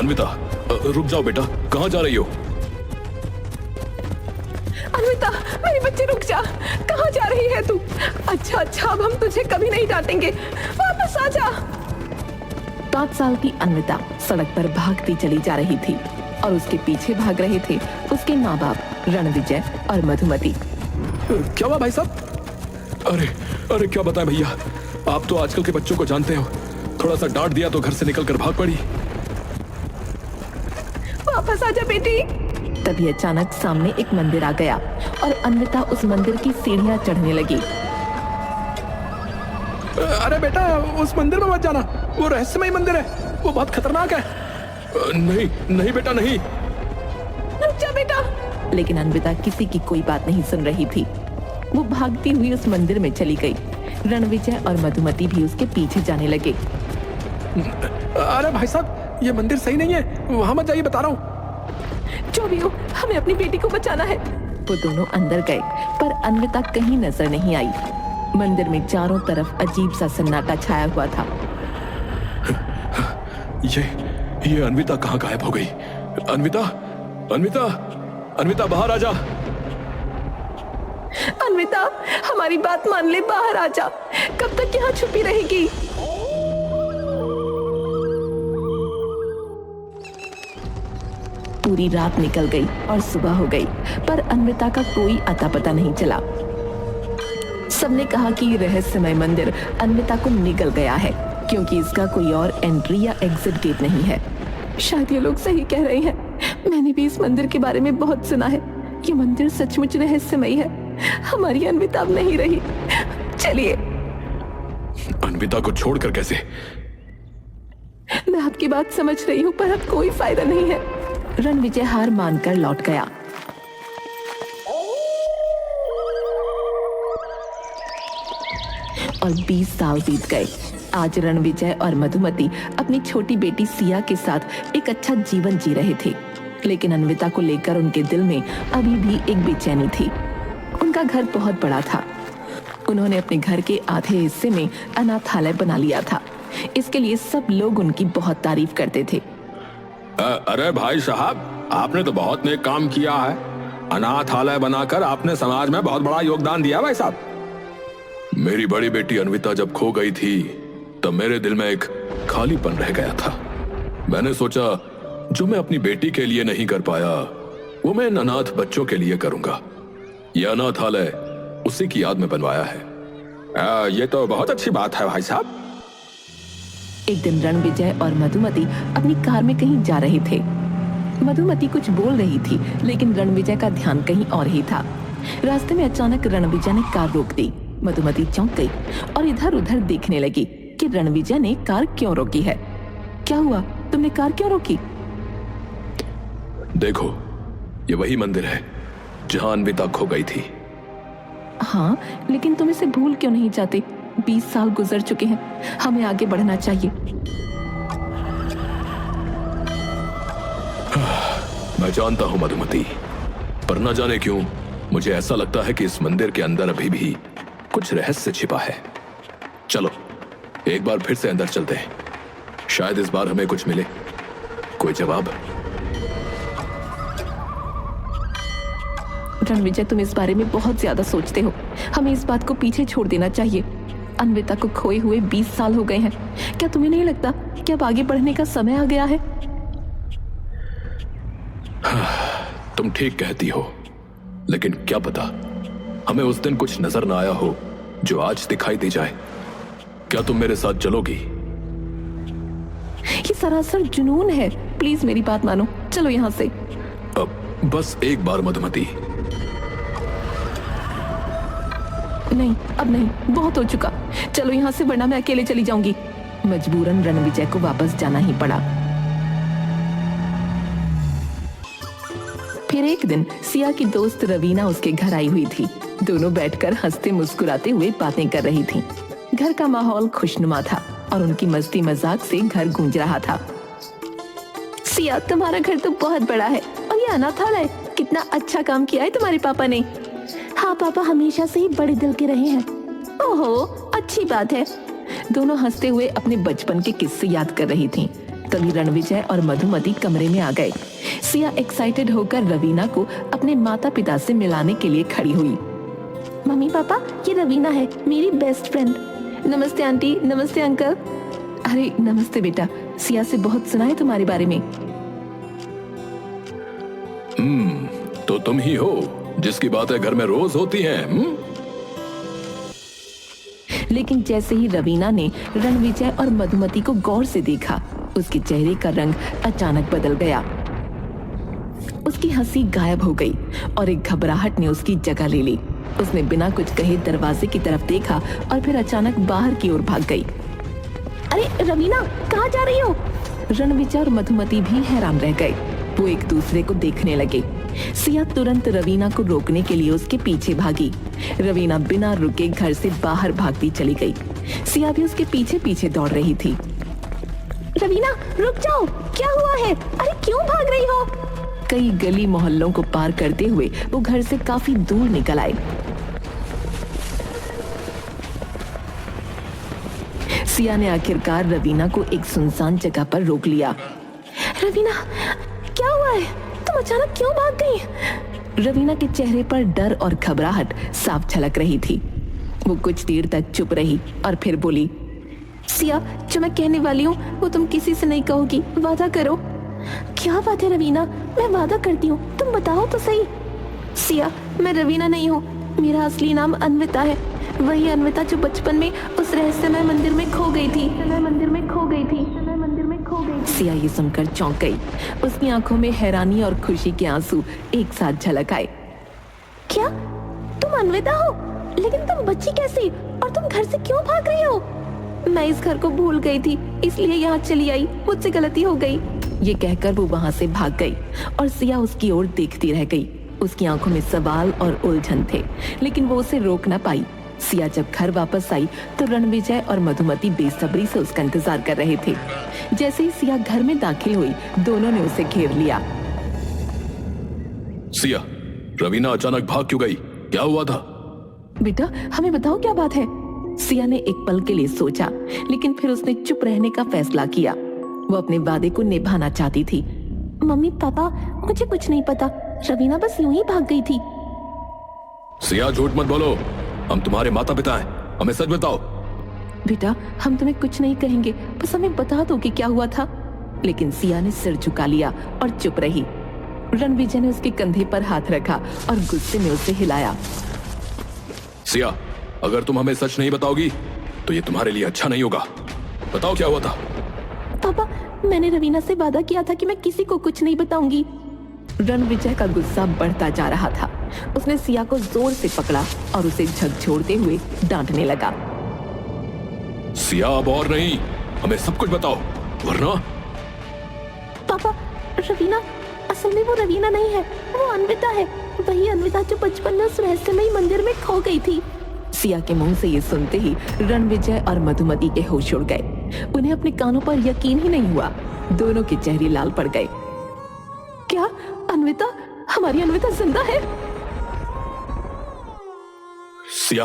अन्विता, रुक जाओ बेटा, कहाँ जा रही हो? अन्विता, मेरी बच्ची रुक जा, कहाँ जा रही है तू? अच्छा अच्छा, अब हम तुझे कभी नहीं डांटेंगे, वापस आ जा। 7 साल की अन्विता सड़क पर भागती चली जा रही थी और उसके पीछे भाग रहे थे उसके माँ बाप रणविजय और मधुमती। क्या हुआ भाई साहब? अरे अरे क्या बताएं भैया, आप तो आजकल के बच्चों को जानते हो, थोड़ा सा डांट दिया तो घर से निकल कर भाग पड़ी। वापस आ जा बेटी। तभी अचानक सामने एक मंदिर आ गया और अन्विता उस मंदिर की सीढ़ियां चढ़ने लगी। अरे बेटा, उस मंदिर में मत जाना, वो रहस्यमय मंदिर है, वो बहुत खतरनाक है। नहीं नहीं बेटा नहीं। रुक जा बेटा। लेकिन अन्विता किसी की कोई बात नहीं सुन रही थी। वो भागती हुई उस मंदिर में चली गई। रणविजय और मधुमती भी उसके पीछे जाने लगे। अरे भाई साहब, ये मंदिर सही नहीं है, वहां मत जाइए, बता रहा हूँ। जो भी हो, हमें अपनी बेटी को बचाना है। वो दोनों अंदर गए पर अन्विता कहीं नजर नहीं आई। मंदिर में चारों तरफ अजीब सा सन्नाटा छाया हुआ था। ये अन्विता कहाँ गायब हो गई? अन्विता, अन्विता, अन्विता बाहर आ जा। अन्विता, हमारी बात मान ले, बाहर आ जा। कब तक यहाँ छुपी रहेगी? पूरी रात निकल गई और सुबह हो गई पर अन्विता का कोई अता पता नहीं चला। सबने कहा कि ये रहस्यमय मंदिर अन्विता को निगल गया है क्योंकि इसका कोई और एंट्री या एग्जिट गेट नहीं है। शायद ये लोग सही कह रहे हैं। मैंने भी इस मंदिर के बारे में बहुत सुना है। ये मंदिर सचमुच रहस्यमय है। हमारी अन्विता अब नहीं रही। चलिए। अन्विता को छोड़कर कैसे? मैं आपकी बात समझ रही हूँ पर अब कोई फायदा नहीं है। रणविजय हार मानकर लौट गया। और 20 साल बीत गए। आज रणविजय और मधुमती अपनी छोटी बेटी सिया के साथ एक अच्छा जीवन जी रहे थे, लेकिन अन्विता को लेकर उनके दिल में अभी भी एक बेचैनी थी। उनका घर बहुत बड़ा था। उन्होंने अपने घर के आधे हिस्से में अनाथालय बना लिया था। इसके लिए सब लोग उनकी बहुत तारीफ करते थे। अरे भाई साहब, आपने तो बहुत नेक काम किया है। अनाथालय बनाकर आपने समाज में बहुत बड़ा योगदान दिया भाई साहब। मेरी बड़ी बेटी अन्विता जब खो गई थी तब मेरे दिल में एक खालीपन रह गया था। मैंने सोचा जो मैं अपनी बेटी के लिए नहीं कर पाया वो मैं इन अनाथ बच्चों के लिए करूंगा। यह अनाथालय उसी की याद में बनवाया है। ये तो बहुत अच्छी बात है भाई साहब। एक दिन रणविजय और मधुमती अपनी कार में कहीं जा रहे थे। मधुमती कुछ बोल रही थी लेकिन रणविजय का ध्यान कहीं और ही था। रास्ते में अचानक रणविजय ने कार रोक दी। मधुमती चौंक गई और इधर उधर देखने लगी कि रणविजय ने कार क्यों रोकी है। क्या हुआ, तुमने कार क्यों रोकी? देखो, ये वही मंदिर है जहां अन्विता खो गई थी। हाँ, लेकिन तुम इसे भूल क्यों नहीं जाते? 20 साल गुजर चुके हैं, हमें आगे बढ़ना चाहिए। मैं जानता हूं मधुमती, पर न जाने क्यों मुझे ऐसा लगता है कि इस मंदिर के अंदर अभी भी कुछ रहस्य छिपा है। चलो एक बार फिर से अंदर चलते हैं, शायद इस बार हमें कुछ मिले, कोई जवाब। रणविजय, तुम इस बारे में बहुत ज्यादा सोचते हो। हमें इस बात को पीछे छोड़ देना चाहिए। अन्विता को खोए हुए 20 साल हो गए हैं। क्या तुम्हें नहीं लगता कि अब आगे बढ़ने का समय आ गया है? तुम ठीक कहती हो, लेकिन क्या पता हमें उस दिन कुछ नजर ना आया हो जो आज दिखाई दे जाए। क्या तुम मेरे साथ चलोगी? ये सरासर जुनून है। प्लीज मेरी बात मानो, चलो यहाँ से। अब बस एक बार मधुमती। नहीं, अब नहीं, बहुत हो चुका। चलो यहाँ से, वरना मैं अकेले चली जाऊंगी। मजबूरन रणविजय को वापस जाना ही पड़ा। फिर एक दिन सिया की दोस्त रवीना उसके घर आई हुई थी। दोनों बैठकर हंसते मुस्कुराते हुए बातें कर रही थीं। घर का माहौल खुशनुमा था और उनकी मस्ती मजाक से घर गूंज रहा था। सिया, तुम्हारा घर तो बहुत बड़ा है और ये अनाथालय, कितना अच्छा काम किया है तुम्हारे पापा ने। हाँ, पापा हमेशा से ही बड़े दिल के रहे हैं। ओहो, अच्छी बात है। दोनों हंसते हुए अपने बचपन के किस्से याद कर रही थीं। तभी रणविजय और मधुमती कमरे में आ गए। सिया एक्साइटेड होकर रवीना को अपने माता पिता से मिलाने के लिए खड़ी हुई। मम्मी पापा, ये रवीना है, मेरी बेस्ट फ्रेंड। नमस्ते आंटी, नमस्ते अंकल। अरे नमस्ते बेटा, सिया से बहुत सुना है तुम्हारे बारे में। तो तुम ही हो जिसकी बातें घर में रोज होती हैं। लेकिन जैसे ही रवीना ने रणविजय और मधुमती को गौर से देखा, उसके चेहरे का रंग अचानक बदल गया। उसकी हंसी गायब हो गई और एक घबराहट ने उसकी जगह ले ली। उसने बिना कुछ कहे दरवाजे की तरफ देखा और फिर अचानक बाहर की ओर भाग गई। अरे रवीना, कहाँ जा रही हो? रणविजय और मधुमती भी हैरान रह गए। वो एक दूसरे को देखने लगे। सिया तुरंत रवीना को रोकने के लिए उसके पीछे भागी। रवीना बिना रुके घर से बाहर भागती चली गई। सिया भी उसके पीछे पीछे दौड़ रही थी। रवीना रुक जाओ, क्या हुआ है? अरे क्यों भाग रही हो? कई गली मोहल्लों को पार करते हुए वो घर से काफी दूर निकल आए। सिया ने आखिरकार रवीना को एक सुनसान जगह पर रोक लिया। रवीना, क्या हुआ है? तुम अचानक क्यों भाग गई? रवीना के चेहरे पर डर और घबराहट साफ झलक रही थी। वो कुछ देर तक चुप रही और फिर बोली, सिया, जो मैं कहने वाली हूँ वो तुम किसी से नहीं कहोगी, वादा करो। क्या बात है रवीना, मैं वादा करती हूँ, तुम बताओ तो सही। सिया, मैं रवीना नहीं हूँ, मेरा असली नाम अन्विता है। वही अन्विता जो बचपन में उस रहस्यमय मंदिर में खो गई थी। सिया ये सुनकर चौंक गई। उसकी आंखों में हैरानी और खुशी के आंसू एक साथ झलक आए। क्या तुम अन्विता हो? लेकिन तुम बच्ची कैसे और तुम घर से क्यों भाग रही हो? मैं इस घर को भूल गई थी, इसलिए यहाँ चली आई, मुझसे गलती हो गई। ये कहकर वो वहाँ से भाग गई और सिया उसकी ओर देखती रह गई। उसकी आंखों में सवाल और उलझन थे, लेकिन वो उसे रोक न पाई। सिया जब घर वापस आई तो रणविजय और मधुमती बेसब्री से उसका इंतजार कर रहे थे। जैसे ही सिया घर में दाखिल हुई, दोनों ने उसे घेर लिया। सिया, रवीना अचानक भाग क्यों गई? क्या हुआ था? बेटा, हमें बताओ क्या बात है। सिया ने एक पल के लिए सोचा, लेकिन फिर उसने चुप रहने का फैसला किया। वो अपने वादे को निभाना चाहती थी। मम्मी पापा, मुझे कुछ नहीं पता, रवीना बस यूं ही भाग गई थी। सिया, झूठ मत बोलो, हम तुम्हारे माता पिता हैं, हमें सच बताओ। बेटा, हम तुम्हें कुछ नहीं कहेंगे, बस हमें बता दो कि क्या हुआ था। लेकिन सिया ने सिर झुका लिया और चुप रही। रणविजय ने उसके कंधे पर हाथ रखा और गुस्से में उसे हिलाया। सिया, अगर तुम हमें सच नहीं बताओगी तो ये तुम्हारे लिए अच्छा नहीं होगा। बताओ क्या हुआ था? पापा, मैंने रवीना से वादा किया था कि मैं किसी को कुछ नहीं बताऊंगी। रणविजय का गुस्सा बढ़ता जा रहा था। उसने सिया को जोर से पकड़ा और उसे झकझोरते हुए डांटने लगा। सिया, अब और नहीं, हमें सब कुछ बताओ, वरना। पापा, रवीना, असल में वो रवीना नहीं है, वो अन्विता है। वही अन्विता जो बचपन में उस रहस्यमयी मंदिर में खो गई थी। सिया के मुंह से ये सुनते ही रणविजय और मधुमती के होश उड़ गए। उन्हें अपने कानों पर यकीन ही नहीं हुआ। दोनों के चेहरे लाल पड़ गए। क्या अन्विता, हमारी अन्विता जिंदा है? सिया,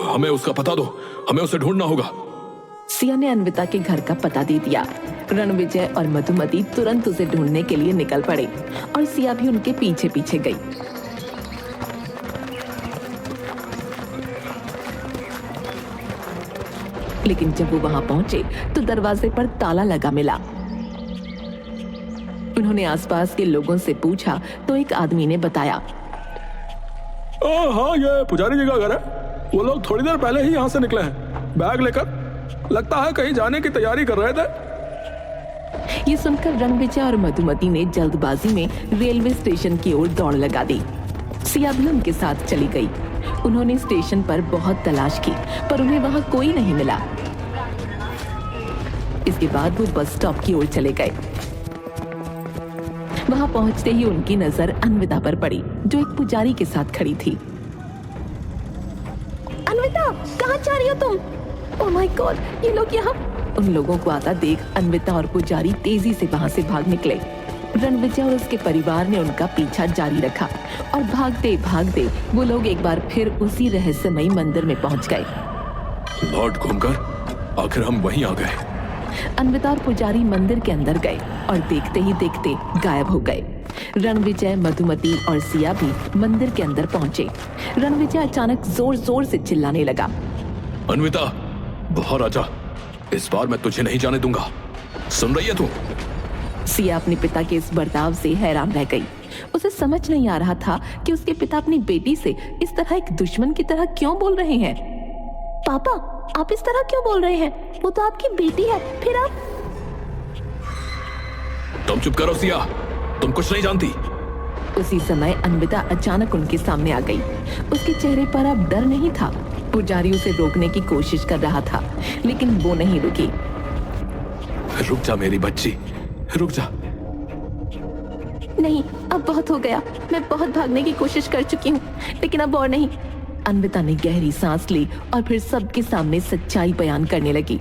हमें उसका पता दो, हमें उसे ढूंढना होगा। सिया ने अन्विता के घर का पता दे दिया। रणविजय और मधुमती तुरंत उसे ढूंढने के लिए निकल पड़े और सिया भी उनके पीछे पीछे गई। लेकिन जब वो वहां पहुंचे तो दरवाजे पर ताला लगा मिला। उन्होंने आसपास के लोगों से पूछा तो एक आदमी ने बताया, हाँ, ये पुजारी जी का घर है। वो लोग थोड़ी देर पहले ही यहाँ से निकले हैं, बैग लेकर। लगता है कहीं जाने की तैयारी कर रहे थे। ये सुनकर रणविजय और मधुमती ने जल्दबाजी में रेलवे स्टेशन की ओर दौड़ लगा दी। सिया भी उनके साथ चली गई। उन्होंने स्टेशन पर बहुत तलाश की, पर उन्हें वहां कोई नहीं मिला। इसके बाद वो बस स्टॉप की ओर चले गए। वहां पहुंचते ही उनकी नजर अन्विता पर पड़ी, जो एक पुजारी के साथ खड़ी थी। अन्विता, कहाँ जा रही हो तुम? ओह माय गॉड, ये लोग यहाँ। उन लोगों को आता देख अन्विता और पुजारी तेजी से वहां से भाग निकले। रणविजय और उसके परिवार ने उनका पीछा जारी रखा और भागते भागते वो लोग एक बार फिर उसी रहस्यमयी मंदिर में पहुंच गए। लौट घूमकर आखिर हम वहीं आ गए। अन्विता और पुजारी मंदिर के अंदर गए और देखते ही देखते गायब हो गए। रणविजय, मधुमती और सिया भी मंदिर के अंदर पहुंचे। रणविजय अचानक जोर जोर से चिल्लाने लगा, अन्विता, बाहर आजा, इस बार मैं तुझे नहीं जाने दूंगा, सुन रही है तू? सिया अपने पिता के इस बर्ताव से हैरान रह गई। उसे समझ नहीं आ रहा था कि उसके पिता अपनी बेटी से इस तरह एक दुश्मन की तरह क्यों बोल रहे हैं। पापा, आप इस तरह क्यों बोल रहे हैं? वो तो आपकी बेटी है, फिर आप? तुम चुप करो सिया, तुम कुछ नहीं जानती। उसी समय अन्विता अचानक उनके सामने आ गई। उसके चेहरे पर अब डर नहीं था। पुजारी उसे रोकने की कोशिश कर रहा था, लेकिन वो नहीं रुकी। रुक जा मेरी बच्ची, रुक जा। नहीं, अब बहुत हो गया। मैं बहुत भागने की कोशिश कर चुकी हूँ, लेकिन अब और नहीं। अन्विता ने गहरी सांस ली और फिर सबके सामने सच्चाई बयान करने लगी।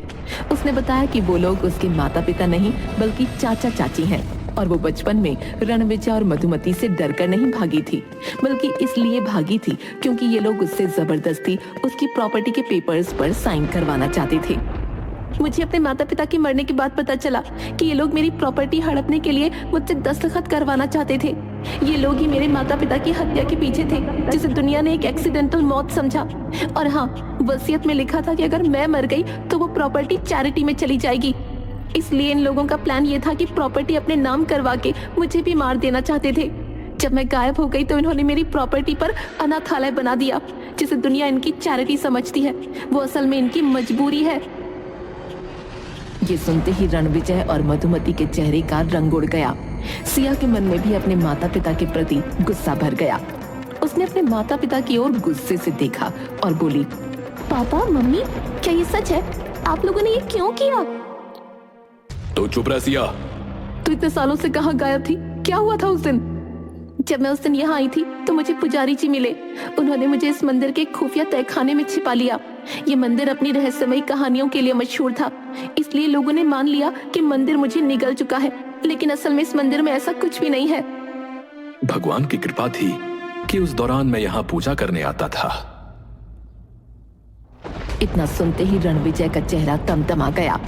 उसने बताया कि वो लोग उसके माता पिता नहीं बल्कि चाचा चाची हैं और वो बचपन में रणविजय और मधुमती से डरकर नहीं भागी थी, बल्कि इसलिए भागी थी क्योंकि ये लोग उससे जबरदस्ती उसकी प्रॉपर्टी के पेपर्स पर साइन करवाना चाहते थे। मुझे अपने माता पिता के मरने के बाद पता चला कि ये लोग मेरी प्रॉपर्टी हड़पने के लिए मुझसे दस्तखत करवाना चाहते थे। ये लोग ही मेरे माता पिता की हत्या के पीछे थे, जिसे दुनिया ने एक एक्सीडेंटल मौत समझा। और हाँ, वसीयत में लिखा था कि अगर मैं मर गई तो वो प्रॉपर्टी चैरिटी में चली जाएगी। इसलिए इन लोगों का प्लान ये था कि प्रॉपर्टी अपने नाम करवा के मुझे भी मार देना चाहते थे। जब मैं गायब हो गई तो इन्होंने मेरी प्रॉपर्टी पर अनाथालय बना दिया, जिसे दुनिया इनकी चैरिटी समझती है। वो असल में इनकी मजबूरी है। ये सुनते ही रणविजय और मधुमती के चेहरे का रंग उड़ गया। सिया के मन में भी अपने माता पिता के प्रति गुस्सा भर गया। उसने अपने माता पिता की ओर गुस्से से देखा और बोली, पापा, मम्मी, क्या ये सच है? आप लोगों ने ये क्यों किया? तो चुप रह सिया। तू इतने सालों से कहाँ गायब थी? क्या हुआ था उस दिन? जब मैं उस दिन यहाँ आई थी तो मुझे पुजारी जी मिले। उन्होंने मुझे इस मंदिर के खुफिया तहखाने में छिपा लिया। ये मंदिर अपनी रहस्यमयी कहानियों के लिए मशहूर था, इसलिए लोगों ने मान लिया कि मंदिर मुझे निगल चुका है, लेकिन असल में इस मंदिर में ऐसा कुछ भी नहीं है। भगवान की कृपा थी कि उस दौरान मैं यहाँ पूजा करने आता था। इतना सुनते ही रणविजय का चेहरा तमतमा गया।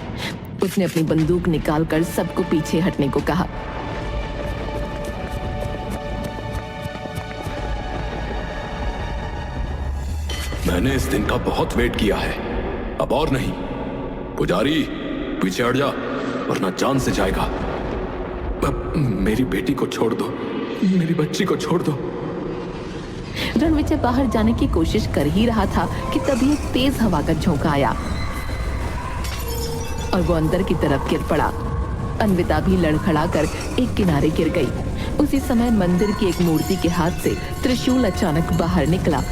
उसने अपनी बंदूक निकालकर सबको पीछे हटने को कहा। मैंने इस दिन का बहुत वेट किया है, अब और नहीं। पुजारी, पीछे हट जा वरना जान से जाएगा। अब मेरी बेटी को छोड़ दो, मेरी बच्ची को छोड़ दो। रणविजय बाहर जाने की कोशिश कर ही रहा था कि तभी एक तेज हवा का झोंका आया और वो अंदर की तरफ गिर पड़ा। अन्विता भी लड़खड़ाकर एक किनारे गिर गई। उसी समय मंदिर की एक मूर्ति के हाथ से त्रिशूल अचानक बाहर निकला।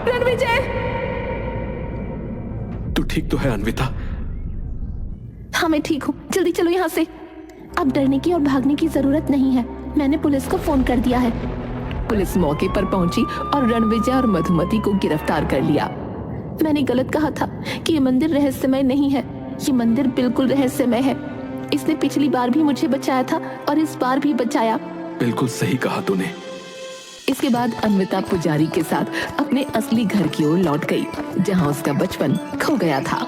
रणविजय! तू ठीक तो है अन्विता? हाँ, मैं ठीक हूँ। जल्दी चलो यहाँ से। अब डरने की और भागने की जरूरत नहीं है। मैंने पुलिस को फोन कर दिया है। पुलिस मौके पर पहुंची और रणविजय और मधुमती को गिरफ्तार कर लिया। मैंने गलत कहा था कि ये मंदिर रहस्यमय नहीं है। ये मंदिर बिल्कुल रहस्यमय है। इसने पिछली बार भी मुझे बचाया था और इस बार भी बचाया। बिल्कुल सही कहा तूने। इसके बाद अन्विता पुजारी के साथ अपने असली घर की ओर लौट गई, जहां उसका बचपन खो गया था।